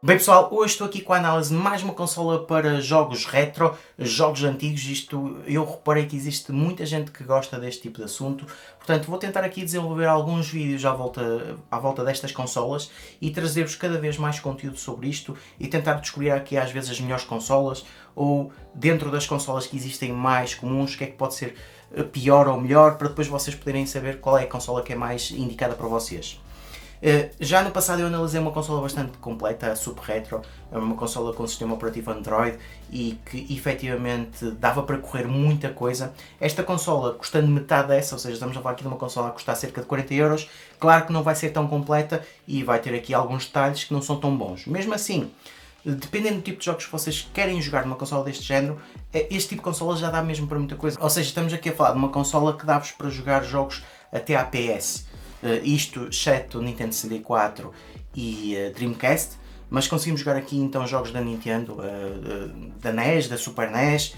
Bem pessoal, hoje estou aqui com a análise de mais uma consola para jogos retro, jogos antigos. Eu reparei que existe muita gente que gosta deste tipo de assunto, portanto vou tentar aqui desenvolver alguns vídeos à volta destas consolas e trazer-vos cada vez mais conteúdo sobre isto e tentar descobrir aqui às vezes as melhores consolas ou dentro das consolas que existem mais comuns, o que é que pode ser pior ou melhor, para depois vocês poderem saber qual é a consola que é mais indicada para vocês. Já no passado eu analisei uma consola bastante completa, a Super Retro, uma consola com sistema operativo Android e que efetivamente dava para correr muita coisa. Esta consola custando metade dessa, ou seja, estamos a falar aqui de uma consola a custar cerca de 40€, claro que não vai ser tão completa e vai ter aqui alguns detalhes que não são tão bons. Mesmo assim, dependendo do tipo de jogos que vocês querem jogar numa consola deste género, este tipo de consola já dá mesmo para muita coisa. Ou seja, estamos aqui a falar de uma consola que dá-vos para jogar jogos até à PS. Isto exceto Nintendo 64 e Dreamcast, mas conseguimos jogar aqui então jogos da Nintendo, da NES, da Super NES,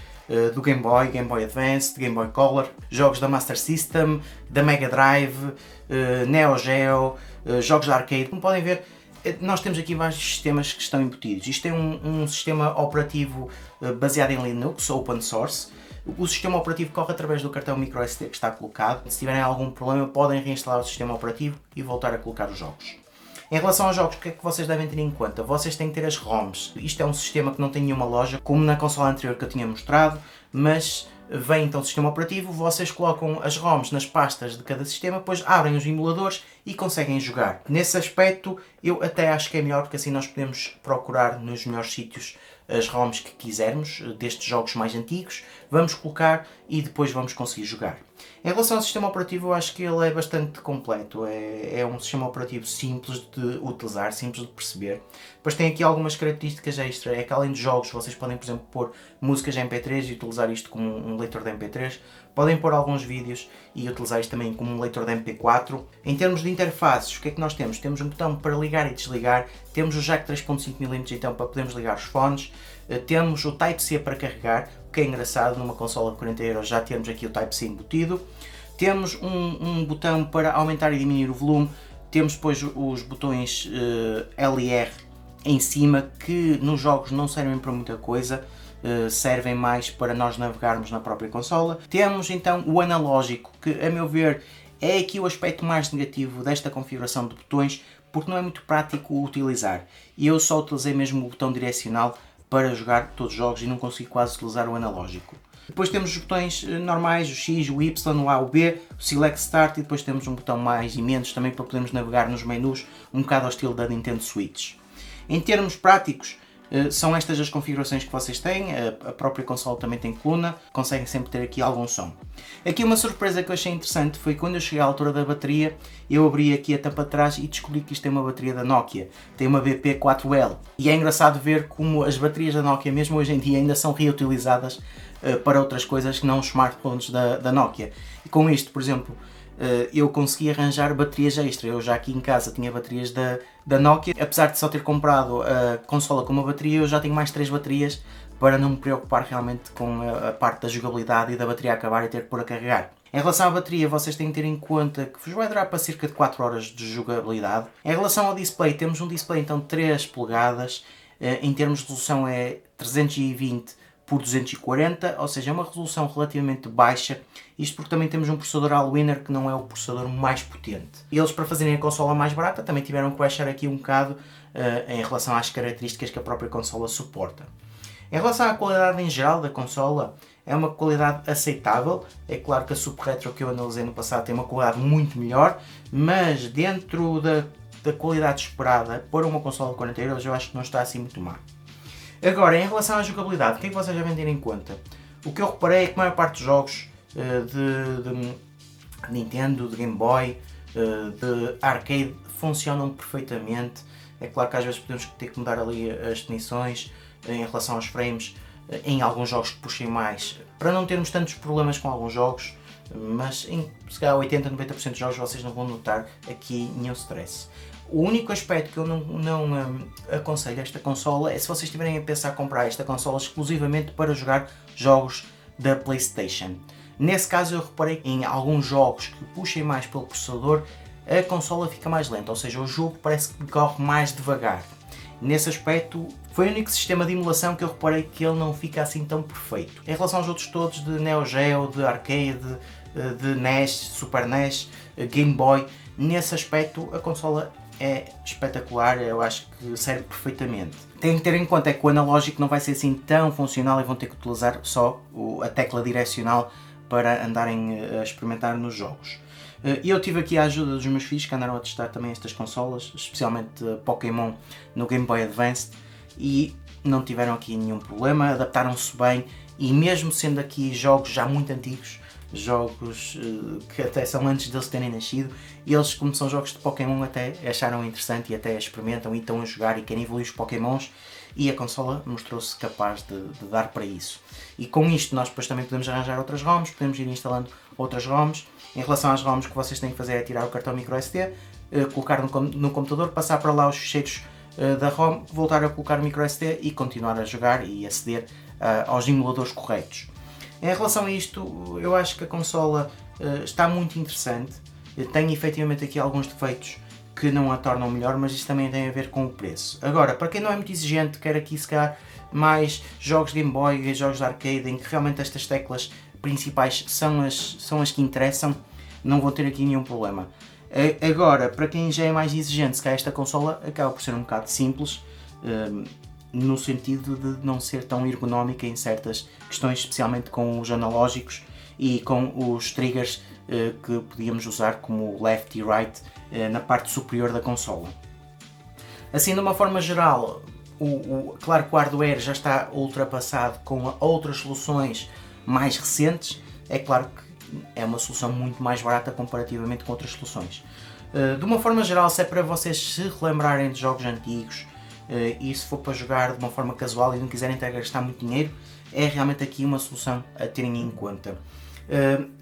do Game Boy Advance, Game Boy Color, jogos da Master System, da Mega Drive, Neo Geo, jogos de arcade. Como podem ver, nós temos aqui vários sistemas que estão embutidos. Isto é um sistema operativo baseado em Linux, open source. O sistema operativo corre através do cartão microSD que está colocado. Se tiverem algum problema, podem reinstalar o sistema operativo e voltar a colocar os jogos. Em relação aos jogos, o que é que vocês devem ter em conta? Vocês têm que ter as ROMs. Isto é um sistema que não tem nenhuma loja, como na consola anterior que eu tinha mostrado, mas vem então o sistema operativo, vocês colocam as ROMs nas pastas de cada sistema, depois abrem os emuladores e conseguem jogar. Nesse aspecto, eu até acho que é melhor, porque assim nós podemos procurar nos melhores sítios as ROMs que quisermos, destes jogos mais antigos, vamos colocar e depois vamos conseguir jogar. Em relação ao sistema operativo, eu acho que ele é bastante completo, é um sistema operativo simples de utilizar, simples de perceber. Depois tem aqui algumas características extra, é que além de jogos, vocês podem, por exemplo, pôr músicas MP3 e utilizar isto como um leitor de MP3, podem pôr alguns vídeos e utilizar isto também como um leitor de MP4. Em termos de interfaces, o que é que nós temos? Temos um botão para ligar e desligar, temos o jack 3.5mm então para podermos ligar os fones, temos o Type-C para carregar, o que é engraçado, numa consola de 40€ já temos aqui o Type-C embutido. Temos um botão para aumentar e diminuir o volume, temos depois os botões L e R em cima, que nos jogos não servem para muita coisa, servem mais para nós navegarmos na própria consola. Temos então o analógico, que a meu ver é aqui o aspecto mais negativo desta configuração de botões, porque não é muito prático utilizar. E eu só utilizei mesmo o botão direcional para jogar todos os jogos e não consegui quase utilizar o analógico. Depois temos os botões normais, o X, o Y, o A, o B, o Select Start, e depois temos um botão mais e menos também para podermos navegar nos menus, um bocado ao estilo da Nintendo Switch. Em termos práticos, são estas as configurações que vocês têm, a própria consola também tem coluna, conseguem sempre ter aqui algum som. Aqui uma surpresa que eu achei interessante foi quando eu cheguei à altura da bateria, eu abri aqui a tampa de trás e descobri que isto é uma bateria da Nokia, tem uma BP4L. E é engraçado ver como as baterias da Nokia, mesmo hoje em dia, ainda são reutilizadas para outras coisas que não os smartphones da Nokia. E com isto, por exemplo, eu consegui arranjar baterias extra. Eu já aqui em casa tinha baterias da Nokia, apesar de só ter comprado a consola com uma bateria, eu já tenho mais 3 baterias para não me preocupar realmente com a parte da jogabilidade e da bateria acabar e ter que pôr a carregar. Em relação à bateria, vocês têm que ter em conta que vos vai durar para cerca de 4 horas de jogabilidade. Em relação ao display, temos um display então de 3 polegadas, em termos de resolução é 320 por 240, ou seja, é uma resolução relativamente baixa, isto porque também temos um processador Allwinner que não é o processador mais potente. Eles, para fazerem a consola mais barata, também tiveram que baixar aqui um bocado em relação às características que a própria consola suporta. Em relação à qualidade em geral da consola, é uma qualidade aceitável. É claro que a Super Retro que eu analisei no passado tem uma qualidade muito melhor, mas dentro da qualidade esperada para uma consola de 40€ eu acho que não está assim muito má. Agora, em relação à jogabilidade, o que é que vocês devem ter em conta? O que eu reparei é que a maior parte dos jogos de Nintendo, de Game Boy, de arcade funcionam perfeitamente. É claro que às vezes podemos ter que mudar ali as definições em relação aos frames em alguns jogos que puxem mais, para não termos tantos problemas com alguns jogos, mas em se calhar 80, 90% dos jogos vocês não vão notar aqui nenhum stress. O único aspecto que eu não aconselho esta consola é se vocês estiverem a pensar comprar esta consola exclusivamente para jogar jogos da PlayStation. Nesse caso eu reparei que em alguns jogos que puxem mais pelo processador, a consola fica mais lenta, ou seja, o jogo parece que corre mais devagar. Nesse aspecto, foi o único sistema de emulação que eu reparei que ele não fica assim tão perfeito. Em relação aos outros todos, de Neo Geo, de arcade, de NES, Super NES, Game Boy, nesse aspecto a consola é espetacular, eu acho que serve perfeitamente. Tem que ter em conta é que o analógico não vai ser assim tão funcional e vão ter que utilizar só a tecla direcional para andarem a experimentar nos jogos. E eu tive aqui a ajuda dos meus filhos que andaram a testar também estas consolas, especialmente Pokémon no Game Boy Advance, e não tiveram aqui nenhum problema, adaptaram-se bem, e mesmo sendo aqui jogos já muito antigos, jogos que até são antes deles terem nascido, eles, como são jogos de Pokémon, até acharam interessante e até experimentam e estão a jogar e querem evoluir os Pokémons, e a consola mostrou-se capaz de dar para isso. E com isto nós depois também podemos arranjar outras ROMs, podemos ir instalando outras ROMs. Em relação às ROMs, o que vocês têm que fazer é tirar o cartão microSD, colocar no computador, passar para lá os ficheiros da ROM, voltar a colocar o microSD e continuar a jogar e aceder aos emuladores corretos. Em relação a isto, eu acho que a consola está muito interessante, tem efetivamente aqui alguns defeitos que não a tornam melhor, mas isso também tem a ver com o preço. Agora, para quem não é muito exigente, quer aqui se calhar mais jogos de Game Boy, jogos de arcade, em que realmente estas teclas principais são as que interessam, não vão ter aqui nenhum problema. Agora, para quem já é mais exigente, se calhar esta consola acaba por ser um bocado simples, no sentido de não ser tão ergonómica em certas questões, especialmente com os analógicos e com os triggers que podíamos usar como left e right na parte superior da consola. Assim, de uma forma geral, claro que o hardware já está ultrapassado com outras soluções mais recentes, é claro que é uma solução muito mais barata comparativamente com outras soluções. De uma forma geral, se é para vocês se relembrarem de jogos antigos, e se for para jogar de uma forma casual e não quiserem ter a gastar muito dinheiro, é realmente aqui uma solução a terem em conta.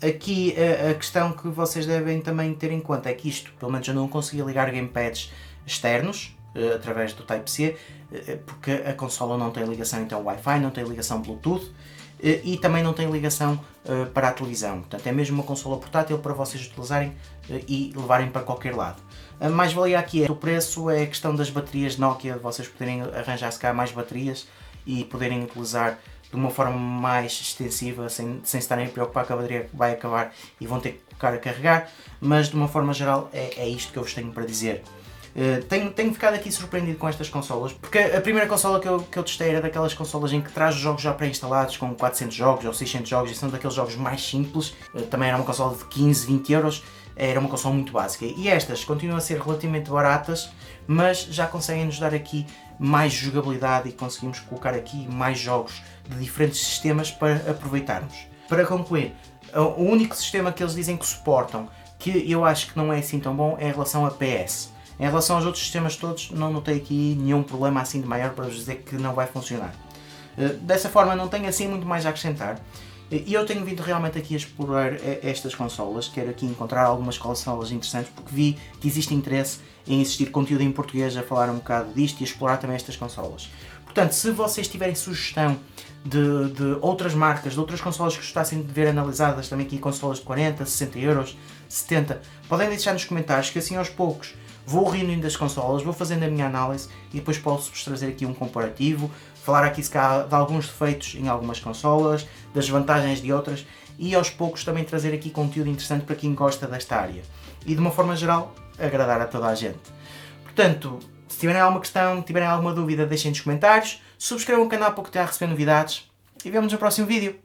Aqui a questão que vocês devem também ter em conta é que isto, pelo menos eu não consegui ligar gamepads externos através do Type-C, porque a consola não tem ligação então Wi-Fi, não tem ligação Bluetooth e também não tem ligação para a televisão. Portanto, é mesmo uma consola portátil para vocês utilizarem e levarem para qualquer lado. A mais-valia aqui é o preço, é a questão das baterias Nokia, de vocês poderem arranjar-se cá mais baterias e poderem utilizar de uma forma mais extensiva, sem se estarem a preocupar que a bateria vai acabar e vão ter que colocar a carregar, mas de uma forma geral é isto que eu vos tenho para dizer. Tenho ficado aqui surpreendido com estas consolas, porque a primeira consola que eu testei era daquelas consolas em que traz os jogos já pré-instalados, com 400 jogos ou 600 jogos, e são daqueles jogos mais simples. Também era uma consola de 15, 20 euros, era uma consola muito básica. E estas continuam a ser relativamente baratas, mas já conseguem nos dar aqui mais jogabilidade e conseguimos colocar aqui mais jogos de diferentes sistemas para aproveitarmos. Para concluir, o único sistema que eles dizem que suportam, que eu acho que não é assim tão bom, é em relação a PS. Em relação aos outros sistemas todos, não notei aqui nenhum problema assim de maior para vos dizer que não vai funcionar. Dessa forma, não tenho assim muito mais a acrescentar. E eu tenho vindo realmente aqui a explorar estas consolas, quero aqui encontrar algumas consolas interessantes, porque vi que existe interesse em existir conteúdo em português a falar um bocado disto e a explorar também estas consolas. Portanto, se vocês tiverem sugestão de outras marcas, de outras consolas que gostassem de ver analisadas, também aqui consolas de 40, 60 euros, 70, podem deixar nos comentários que assim aos poucos vou reunindo as consolas, vou fazendo a minha análise e depois posso-vos trazer aqui um comparativo, falar aqui se calhar de alguns defeitos em algumas consolas, das vantagens de outras e aos poucos também trazer aqui conteúdo interessante para quem gosta desta área e de uma forma geral agradar a toda a gente. Portanto, se tiverem alguma questão, tiverem alguma dúvida, deixem nos comentários, subscrevam o canal para que tenham a receber novidades e vemos no próximo vídeo.